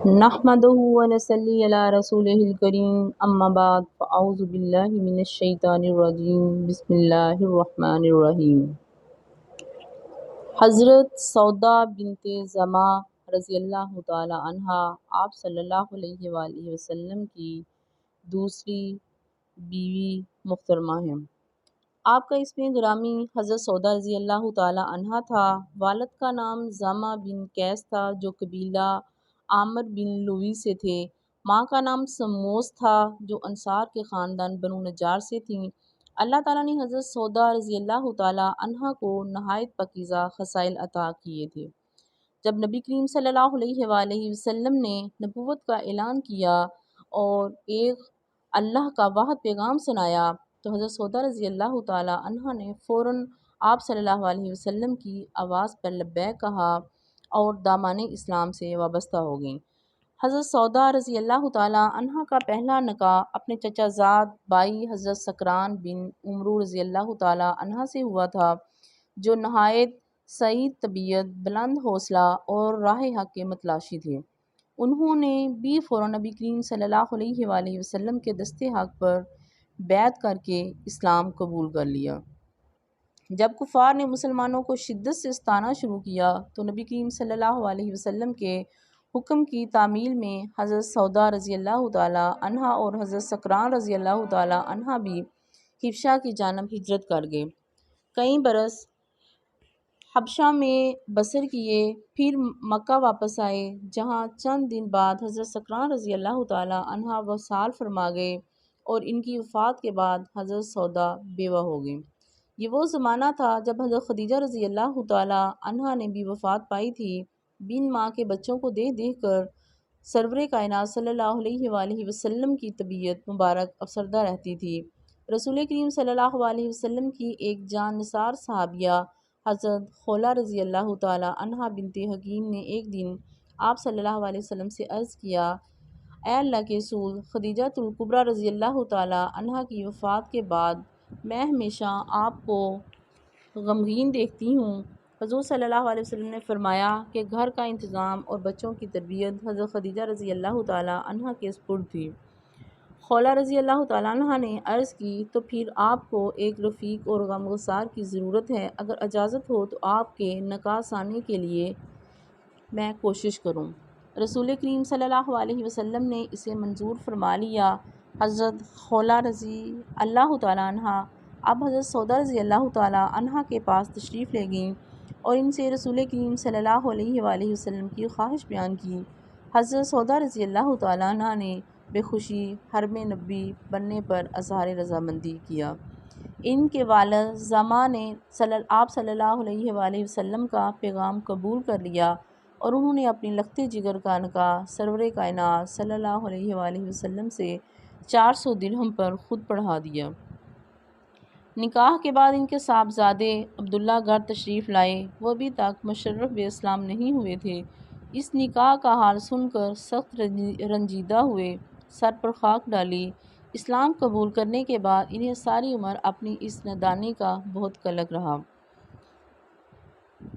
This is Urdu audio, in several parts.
نحمده ونصلي على رسوله الكريم اما بعد فاعوذ باللہ من الشیطان الرجیم بسم اللہ الرحمن الرحیم۔ حضرت سودا بنت زمع رضی اللہ تعالی عنہا آپ صلی اللہ علیہ وآلہ وسلم کی دوسری بیوی محترمہ ہیں۔ آپ کا اسم گرامی حضرت سودا رضی اللہ تعالی عنہا تھا۔ والد کا نام زمع بن قیس تھا جو قبیلہ عامر بن لوی سے تھے۔ ماں کا نام سموس تھا جو انصار کے خاندان بنو نجار سے تھیں۔ اللہ تعالیٰ نے حضرت سودا رضی اللہ تعالی عنہا کو نہایت پاکیزہ خصائل عطا کیے تھے۔ جب نبی کریم صلی اللہ علیہ وآلہ وسلم نے نبوت کا اعلان کیا اور ایک اللہ کا واحد پیغام سنایا تو حضرت سودا رضی اللہ تعالی عنہا نے فوراً آپ صلی اللہ علیہ وسلم کی آواز پر لبیک کہا اور دامن اسلام سے وابستہ ہو گئیں۔ حضرت سودا رضی اللہ تعالی عنہا کا پہلا نکاح اپنے چچا زاد بھائی حضرت سکران بن عمرو رضی اللہ تعالی عنہ سے ہوا تھا جو نہایت سعید طبیعت، بلند حوصلہ اور راہ حق کے متلاشی تھے۔ انہوں نے بھی فوراً نبی کریم صلی اللہ علیہ وآلہ وسلم کے دست حق پر بیعت کر کے اسلام قبول کر لیا۔ جب کفار نے مسلمانوں کو شدت سے ستانا شروع کیا تو نبی کریم صلی اللہ علیہ وسلم کے حکم کی تعمیل میں حضرت سودا رضی اللہ تعالی عنہا اور حضرت سکران رضی اللہ تعالی عنہا بھی حبشہ کی جانب ہجرت کر گئے۔ کئی برس حبشہ میں بسر کیے، پھر مکہ واپس آئے جہاں چند دن بعد حضرت سکران رضی اللہ تعالی عنہا وصال فرما گئے اور ان کی وفات کے بعد حضرت سودا بیوہ ہو گئیں۔ یہ وہ زمانہ تھا جب حضرت خدیجہ رضی اللہ تعالی عنہا نے بھی وفات پائی تھی۔ بن ماں کے بچوں کو دیکھ دیکھ کر سرور کائنات صلی اللہ علیہ وآلہ وسلم کی طبیعت مبارک افسردہ رہتی تھی۔ رسول کریم صلی اللہ علیہ وسلم کی ایک جان نثار صحابیہ حضرت خولہ رضی اللہ تعالی عنہا بنت حکیم نے ایک دن آپ صلی اللہ علیہ وسلم سے عرض کیا، اے اللہ کے رسول، خدیجہ الکبریٰ رضی اللہ تعالی عنہا کی وفات کے بعد میں ہمیشہ آپ کو غمگین دیکھتی ہوں۔ حضور صلی اللہ علیہ وسلم نے فرمایا کہ گھر کا انتظام اور بچوں کی تربیت حضرت خدیجہ رضی اللہ تعالی عنہا کے سپرد تھی۔ خولہ رضی اللہ تعالی عنہا نے عرض کی تو پھر آپ کو ایک رفیق اور غمگسار کی ضرورت ہے، اگر اجازت ہو تو آپ کے نکاح ثانی کے لیے میں کوشش کروں۔ رسول کریم صلی اللہ علیہ وسلم نے اسے منظور فرما لیا۔ حضرت خولہ رضی اللہ تعالی عنہا اب حضرت سودا رضی اللہ تعالی عنہا کے پاس تشریف لے گئیں اور ان سے رسول کریم صلی اللہ علیہ وآلہ وسلم کی خواہش بیان کی۔ حضرت سودا رضی اللہ تعالی عنہ نے بے خوشی حرم نبی بننے پر اظہار رضامندی کیا۔ ان کے والد زمع نے آپ صلی اللہ علیہ وآلہ وسلم کا پیغام قبول کر لیا اور انہوں نے اپنی لخت جگر کا نکاح سرور کائنات صلی اللہ علیہ وآلہ وسلم سے 400 درہم پر خود پڑھا دیا۔ نکاح کے بعد ان کے صاحبزادے عبداللہ گھر تشریف لائے۔ وہ ابھی تک مشرف اسلام نہیں ہوئے تھے۔ اس نکاح کا حال سن کر سخت رنجیدہ ہوئے، سر پر خاک ڈالی۔ اسلام قبول کرنے کے بعد انہیں ساری عمر اپنی اس نادانی کا بہت قلق رہا۔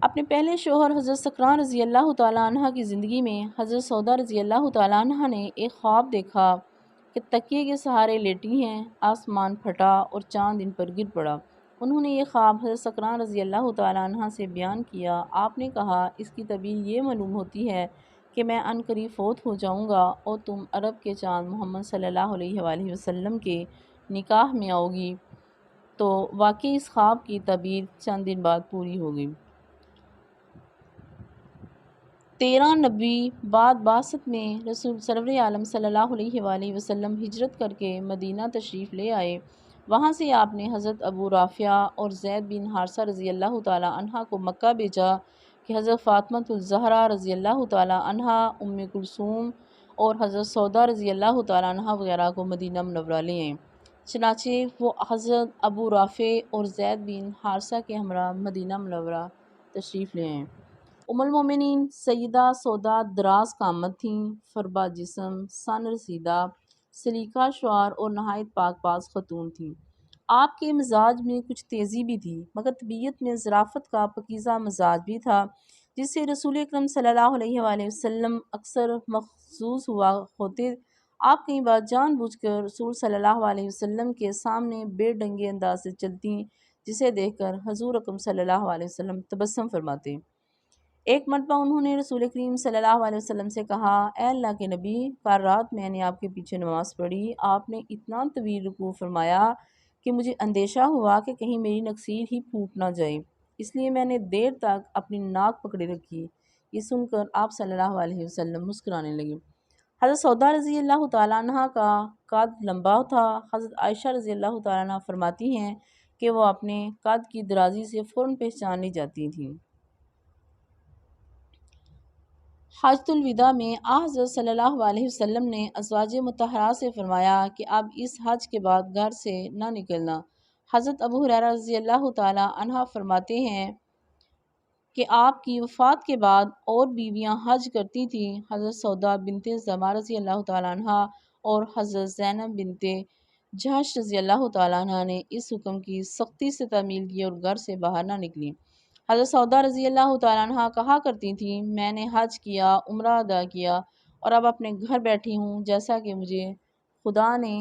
اپنے پہلے شوہر حضرت سکران رضی اللہ تعالی عنہ کی زندگی میں حضرت سودا رضی اللہ تعالی عنہ نے ایک خواب دیکھا کہ تکیے کے سہارے لیٹی ہیں، آسمان پھٹا اور چاند ان پر گر پڑا۔ انہوں نے یہ خواب حضرت سکران رضی اللہ تعالی عنہ سے بیان کیا۔ آپ نے کہا، اس کی تعبیر یہ معلوم ہوتی ہے کہ میں عنقریب فوت ہو جاؤں گا اور تم عرب کے چاند محمد صلی اللہ علیہ وآلہ وسلم کے نکاح میں آؤ گی۔ تو واقعی اس خواب کی تعبیر چند دن بعد پوری ہو گئی۔ 13 نبی بعد بعثت میں رسول سرور عالم صلی اللہ علیہ وآلہ وسلم ہجرت کر کے مدینہ تشریف لے آئے۔ وہاں سے آپ نے حضرت ابو رافع اور زید بن حارثہ رضی اللہ تعالی عنہ کو مکہ بھیجا کہ حضرت فاطمہ الزہرا رضی اللہ تعالی عنہا، ام کلثوم اور حضرت سودا رضی اللہ تعالی عنہ وغیرہ کو مدینہ منورہ لے آئیں۔ چنانچہ وہ حضرت ابو رافع اور زید بن حارثہ کے ہمراہ مدینہ منورہ تشریف لے آئیں۔ ام المومنین سیدہ سودا دراز قامت تھیں، فربہ جسم، سن رسیدہ، سلیقہ شعر اور نہایت پاک باز خاتون تھیں۔ آپ کے مزاج میں کچھ تیزی بھی تھی مگر طبیعت میں ظرافت کا پاکیزہ مزاج بھی تھا۔ جس سے رسول اکرم صلی اللہ علیہ وآلہ وسلم اکثر مخصوص ہوا ہوتے۔ آپ کئی بار جان بوجھ کر رسول صلی اللہ علیہ وسلم کے سامنے بے ڈنگے انداز سے چلتی، جسے دیکھ کر حضور اکرم صلی اللہ علیہ وسلم تبسم فرماتے۔ ایک مرتبہ انہوں نے رسول کریم صلی اللہ علیہ وسلم سے کہا، اے اللہ کے نبی، کل رات میں نے آپ کے پیچھے نماز پڑھی، آپ نے اتنا طویل رکوع فرمایا کہ مجھے اندیشہ ہوا کہ کہیں میری نکسیر ہی پھوٹ نہ جائے، اس لیے میں نے دیر تک اپنی ناک پکڑے رکھی۔ یہ سن کر آپ صلی اللہ علیہ وسلم مسکرانے لگے۔ حضرت سودا رضی اللہ تعالیٰ عنہ کا قد لمبا تھا۔ حضرت عائشہ رضی اللہ تعالیٰ عنہ فرماتی ہیں کہ وہ اپنے قد کی درازی سے فوراً پہچانی جاتی تھیں۔ حجۃ الوداع میں حضرت صلی اللہ علیہ وسلم نے ازواج مطہرات سے فرمایا کہ اب اس حج کے بعد گھر سے نہ نکلنا۔ حضرت ابو ہریرہ رضی اللہ تعالیٰ عنہ فرماتے ہیں کہ آپ کی وفات کے بعد اور بیویاں حج کرتی تھیں۔ حضرت سودا بنت زمعہ رضی اللہ تعالیٰ عنہ اور حضرت زینب بنت جحش رضی اللہ تعالیٰ عنہ نے اس حکم کی سختی سے تعمیل کی اور گھر سے باہر نہ نکلی۔ حضرت سودا رضی اللہ تعالیٰ عنہ کہا کرتی تھیں، میں نے حج کیا، عمرہ ادا کیا اور اب اپنے گھر بیٹھی ہوں، جیسا کہ مجھے خدا نے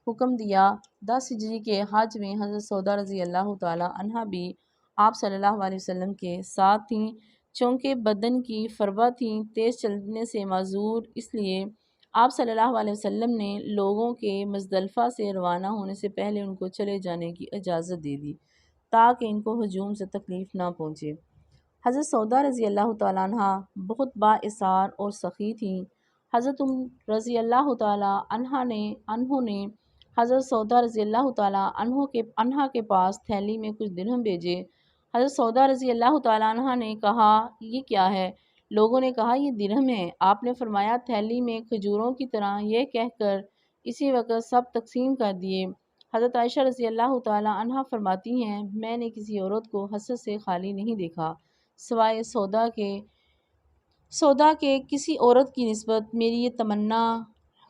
حکم دیا۔ 10 ہجری کے حج میں حضرت سودا رضی اللہ تعالیٰ عنہ بھی آپ صلی اللہ علیہ وسلم کے ساتھ تھیں، چونکہ بدن کی فربہ تھیں، تیز چلنے سے معذور، اس لیے آپ صلی اللہ علیہ وسلم نے لوگوں کے مزدلفہ سے روانہ ہونے سے پہلے ان کو چلے جانے کی اجازت دے دی تاکہ ان کو ہجوم سے تکلیف نہ پہنچے۔ حضرت سودا رضی اللہ تعالیٰ عنہ بہت بااثار اور سخی تھیں۔ حضرت رضی اللہ تعالیٰ انہوں نے حضرت سودا رضی اللہ تعالیٰ عنہ کے پاس تھیلی میں کچھ درہم بھیجے۔ حضرت سودا رضی اللہ تعالیٰ عنہ نے کہا، یہ کیا ہے؟ لوگوں نے کہا، یہ درہم ہے۔ آپ نے فرمایا، تھیلی میں کھجوروں کی طرح، یہ کہہ کر اسی وقت سب تقسیم کر دیے۔ حضرت عائشہ رضی اللہ تعالیٰ عنہ فرماتی ہیں، میں نے کسی عورت کو حسد سے خالی نہیں دیکھا سوائے سودا کے کسی عورت کی نسبت میری یہ تمنا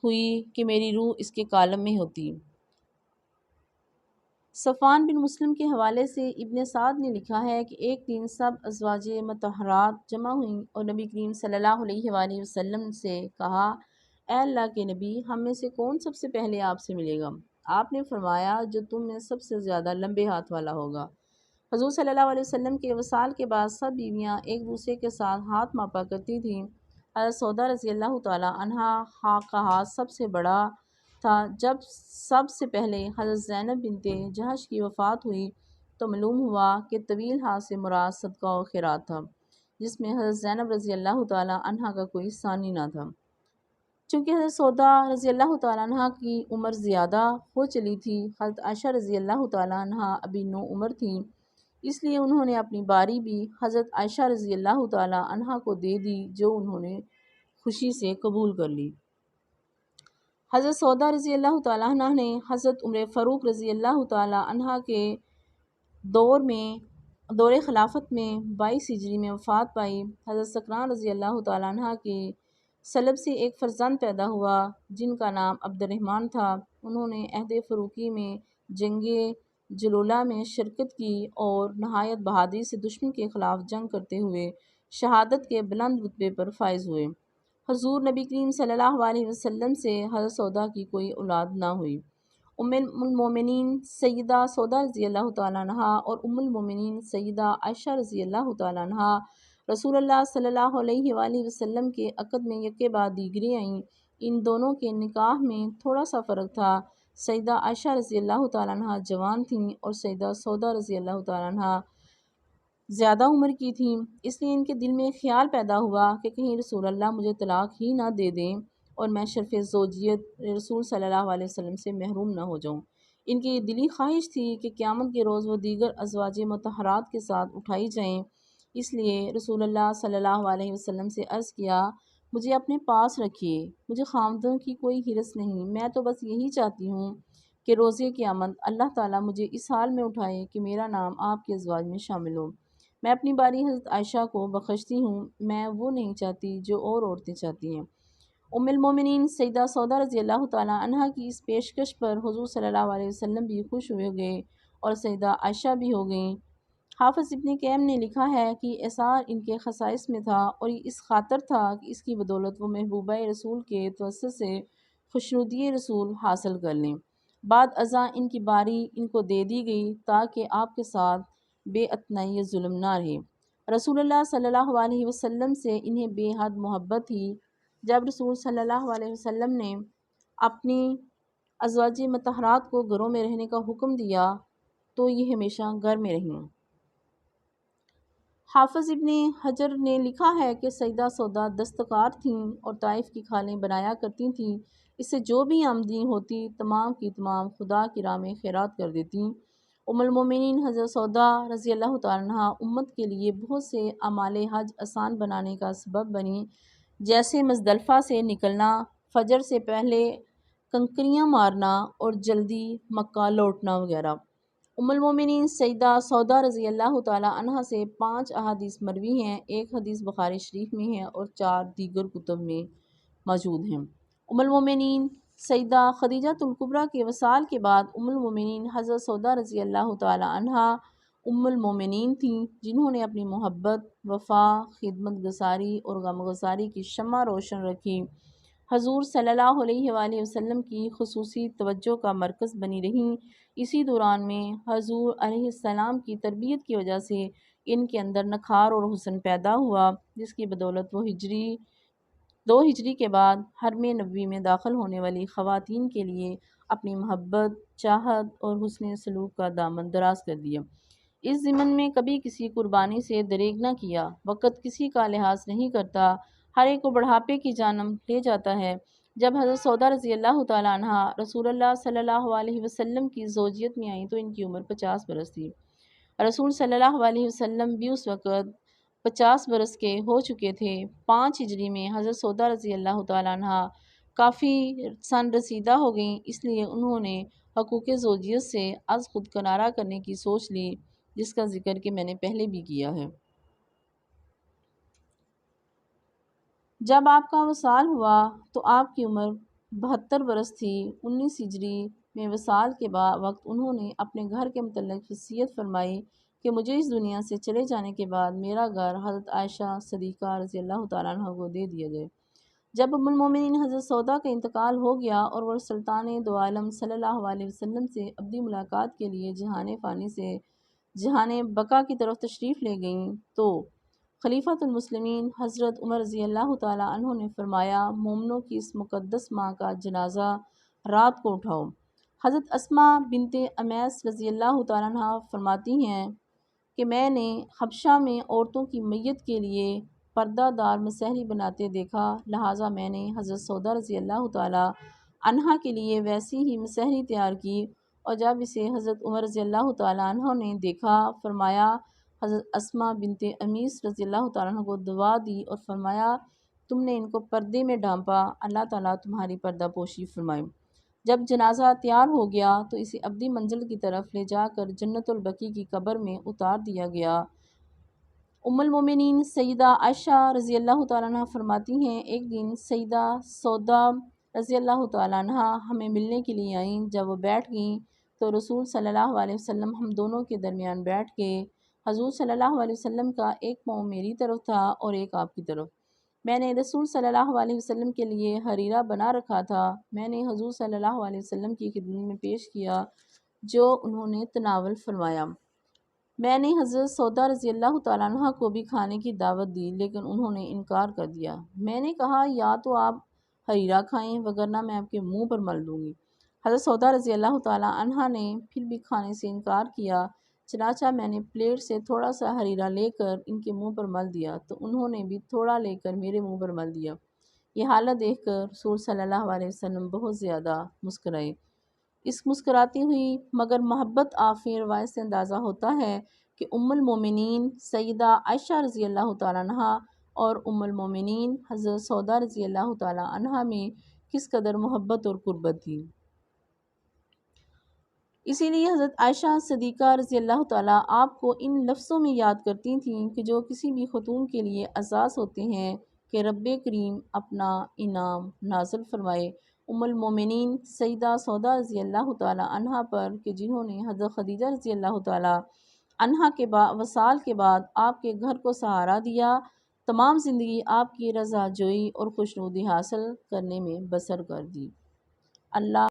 ہوئی کہ میری روح اس کے کالم میں ہوتی۔ صفوان بن مسلم کے حوالے سے ابن سعد نے لکھا ہے کہ ایک دن سب ازواج مطہرات جمع ہوئیں اور نبی کریم صلی اللہ علیہ وآلہ وسلم سے کہا، اے اللہ کے نبی، ہم میں سے کون سب سے پہلے آپ سے ملے گا؟ آپ نے فرمایا، جو تم میں سب سے زیادہ لمبے ہاتھ والا ہوگا۔ حضور صلی اللہ علیہ وسلم کے وصال کے بعد سب بیویاں ایک دوسرے کے ساتھ ہاتھ ماپا کرتی تھیں۔ حضرت سودا رضی اللہ تعالیٰ عنہ کا ہاتھ سب سے بڑا تھا۔ جب سب سے پہلے حضرت زینب بنت جحش کی وفات ہوئی تو معلوم ہوا کہ طویل ہاتھ سے مراد صدقہ و خیرات تھا، جس میں حضرت زینب رضی اللہ تعالیٰ عنہ کا کوئی ثانی نہ تھا۔ چونکہ حضرت سودا رضی اللہ تعالیٰ عنہ کی عمر زیادہ ہو چلی تھی، حضرت عائشہ رضی اللہ تعالیٰ عنہ ابھی نوعمر تھیں، اس لیے انہوں نے اپنی باری بھی حضرت عائشہ رضی اللہ تعالیٰ عنہ کو دے دی، جو انہوں نے خوشی سے قبول کر لی۔ حضرت سودا رضی اللہ تعالیٰ عنہ نے حضرت عمر فاروق رضی اللہ تعالیٰ عنہ کے دور خلافت میں 22 ہجری میں وفات پائی۔ حضرت سکران رضی اللہ تعالیٰ عنہ کی سلب سے ایک فرزند پیدا ہوا جن کا نام عبد الرحمن تھا۔ انہوں نے عہد فاروقی میں جنگ جلولہ میں شرکت کی اور نہایت بہادری سے دشمن کے خلاف جنگ کرتے ہوئے شہادت کے بلند رتبے پر فائز ہوئے۔ حضور نبی کریم صلی اللہ علیہ وسلم سے حضرت سودا کی کوئی اولاد نہ ہوئی۔ ام المومنین سیدہ سودا رضی اللہ تعالیٰ عنہ اور ام المومنین سیدہ عائشہ رضی اللہ تعالیٰ عنہ رسول اللہ صلی اللہ علیہ وآلہ وسلم کے عقد میں یکے بعد دیگرے آئیں۔ ان دونوں کے نکاح میں تھوڑا سا فرق تھا۔ سیدہ عائشہ رضی اللہ تعالیٰ عنہ جوان تھیں اور سیدہ سودا رضی اللہ تعالیٰ عنہ زیادہ عمر کی تھیں، اس لیے ان کے دل میں خیال پیدا ہوا کہ کہیں رسول اللہ مجھے طلاق ہی نہ دے دیں اور میں شرف زوجیت رسول صلی اللہ علیہ وسلم سے محروم نہ ہو جاؤں۔ ان کی یہ دلی خواہش تھی کہ قیامت کے روز وہ دیگر ازواج مطہرات کے ساتھ اٹھائی جائیں، اس لیے رسول اللہ صلی اللہ علیہ وسلم سے عرض کیا، مجھے اپنے پاس رکھیے، مجھے خامدوں کی کوئی حرص نہیں، میں تو بس یہی چاہتی ہوں کہ روز قیامت اللہ تعالیٰ مجھے اس حال میں اٹھائے کہ میرا نام آپ کے ازواج میں شامل ہو۔ میں اپنی باری حضرت عائشہ کو بخشتی ہوں، میں وہ نہیں چاہتی جو اور عورتیں چاہتی ہیں۔ ام المومنین سیدہ سودا رضی اللہ تعالیٰ عنہ کی اس پیشکش پر حضور صلی اللہ علیہ وسلم بھی خوش ہوئے گئے اور سیدہ عائشہ بھی ہو گئیں۔ حافظ ابن قیم نے لکھا ہے کہ اثار ان کے خصائص میں تھا اور یہ اس خاطر تھا کہ اس کی بدولت وہ محبوبہ رسول کے توسط سے خوشنودی رسول حاصل کر لیں۔ بعد ازاں ان کی باری ان کو دے دی گئی تاکہ آپ کے ساتھ بے اتنائی ظلم نہ رہے۔ رسول اللہ صلی اللہ علیہ وسلم سے انہیں بے حد محبت تھی۔ جب رسول صلی اللہ علیہ وسلم نے اپنی ازواج مطہرات کو گھروں میں رہنے کا حکم دیا تو یہ ہمیشہ گھر میں رہیں۔ حافظ ابن حجر نے لکھا ہے کہ سیدہ سودا دستکار تھیں اور طائف کی کھالیں بنایا کرتی تھیں، اس سے جو بھی آمدنی ہوتی تمام کی تمام خدا کی راہ میں خیرات کر دیتیں۔ ام المومنین حضرت سودا رضی اللہ تعالیٰ عنہا امت کے لیے بہت سے اعمال حج آسان بنانے کا سبب بنی، جیسے مزدلفہ سے نکلنا، فجر سے پہلے کنکریاں مارنا اور جلدی مکہ لوٹنا وغیرہ۔ ام المومنین سیدہ سودا رضی اللہ تعالیٰ عنہا سے 5 احادیث مروی ہیں، ایک حدیث بخاری شریف میں ہے اور 4 دیگر کتب میں موجود ہیں۔ ام المومنین سیدہ خدیجہ الکبریٰ کے وصال کے بعد ام المومنین حضرت سودا رضی اللہ تعالیٰ عنہا ام المومنین تھیں، جنہوں نے اپنی محبت، وفا، خدمت گزاری اور غم گساری کی شمع روشن رکھی۔ حضور صلی اللہ علیہ وآلہ وسلم کی خصوصی توجہ کا مرکز بنی رہیں۔ اسی دوران میں حضور علیہ السلام کی تربیت کی وجہ سے ان کے اندر نکھار اور حسن پیدا ہوا، جس کی بدولت وہ 2 ہجری کے بعد حرم نبوی میں داخل ہونے والی خواتین کے لیے اپنی محبت، چاہت اور حسن سلوک کا دامن دراز کر دیا۔ اس ضمن میں کبھی کسی قربانی سے دریغ نہ کیا، وقت کسی کا لحاظ نہیں کرتا، ہر ایک کو بڑھاپے کی جانب لے جاتا ہے۔ جب حضرت سودا رضی اللہ تعالیٰ عنہا رسول اللہ صلی اللہ علیہ وسلم کی زوجیت میں آئیں تو ان کی عمر 50 برس تھی۔ رسول صلی اللہ علیہ وسلم بھی اس وقت 50 برس کے ہو چکے تھے۔ 5 ہجری میں حضرت سودا رضی اللہ تعالیٰ عنہا کافی سن رسیدہ ہو گئیں، اس لیے انہوں نے حقوق زوجیت سے از خود کنارہ کرنے کی سوچ لی، جس کا ذکر کہ میں نے پہلے بھی کیا ہے۔ جب آپ کا وصال ہوا تو آپ کی عمر 72 برس تھی۔ 19 ہجری میں وصال کے وقت انہوں نے اپنے گھر کے متعلق وصیت فرمائی کہ مجھے اس دنیا سے چلے جانے کے بعد میرا گھر حضرت عائشہ صدیقہ رضی اللہ تعالیٰ عنہ کو دے دیا جائے۔ جب ام المومنین حضرت سودا کا انتقال ہو گیا اور وہ سلطان دو عالم صلی اللہ علیہ وسلم سے ابدی ملاقات کے لیے جہان فانی سے جہان بقا کی طرف تشریف لے گئیں تو خلیفۃ المسلمین حضرت عمر رضی اللہ تعالیٰ عنہ نے فرمایا، مومنوں کی اس مقدس ماں کا جنازہ رات کو اٹھاؤ۔ حضرت اسماء بنت امیس رضی اللہ تعالیٰ عنہ فرماتی ہیں کہ میں نے حبشہ میں عورتوں کی میت کے لیے پردہ دار مسحری بناتے دیکھا، لہٰذا میں نے حضرت سودا رضی اللہ تعالیٰ عنہا کے لیے ویسی ہی مسحری تیار کی، اور جب اسے حضرت عمر رضی اللہ تعالیٰ عنہ نے دیکھا، فرمایا حضرت اسماء بنت امیس رضی اللہ تعالیٰ عنہ کو دعا دی اور فرمایا تم نے ان کو پردے میں ڈھانپا، اللہ تعالیٰ تمہاری پردہ پوشی فرمائے۔ جب جنازہ تیار ہو گیا تو اسے ابدی منزل کی طرف لے جا کر جنت البقیع کی قبر میں اتار دیا گیا۔ ام المومنین سیدہ عائشہ رضی اللہ تعالیٰ عنہ فرماتی ہیں، ایک دن سیدہ سودا رضی اللہ تعالیٰ عنہ ہمیں ملنے کے لیے آئیں۔ جب وہ بیٹھ گئیں تو رسول صلی اللہ علیہ وسلم ہم دونوں کے درمیان بیٹھ گئے۔ حضور صلی اللہ علیہ وسلم کا ایک پاؤں میری طرف تھا اور ایک آپ کی طرف۔ میں نے رسول صلی اللہ علیہ وسلم کے لیے حریرہ بنا رکھا تھا، میں نے حضور صلی اللہ علیہ وسلم کی خدمت میں پیش کیا جو انہوں نے تناول فرمایا۔ میں نے حضرت سودا رضی اللہ تعالیٰ عنہ کو بھی کھانے کی دعوت دی لیکن انہوں نے انکار کر دیا۔ میں نے کہا یا تو آپ حریرہ کھائیں وگرنہ میں آپ کے منہ پر مل دوں گی۔ حضرت سودا رضی اللہ تعالیٰ عنہ نے پھر بھی کھانے سے انکار کیا، چنانچہ میں نے پلیٹ سے تھوڑا سا حریرہ لے کر ان کے منہ پر مل دیا تو انہوں نے بھی تھوڑا لے کر میرے منہ پر مل دیا۔ یہ حالت دیکھ کر رسول صلی اللہ علیہ وسلم بہت زیادہ مسکرائے۔ اس مسکراتی ہوئی مگر محبت آفرین روایت سے اندازہ ہوتا ہے کہ ام المومنین سیدہ عائشہ رضی اللہ تعالیٰ عنہ اور ام المومنین حضرت سودا رضی اللہ تعالیٰ عنہ میں کس قدر محبت اور قربت تھی۔ اسی لیے حضرت عائشہ صدیقہ رضی اللہ تعالیٰ آپ کو ان لفظوں میں یاد کرتی تھیں کہ جو کسی بھی خاتون کے لیے اساس ہوتے ہیں کہ رب کریم اپنا انعام نازل فرمائے۔ ام المومنین سیدہ سودا رضی اللہ تعالیٰ عنہ پر کہ جنہوں نے حضرت خدیجہ رضی اللہ تعالیٰ عنہا کے وصال کے بعد آپ کے گھر کو سہارا دیا، تمام زندگی آپ کی رضا جوئی اور خوشنودی حاصل کرنے میں بسر کر دی۔ اللہ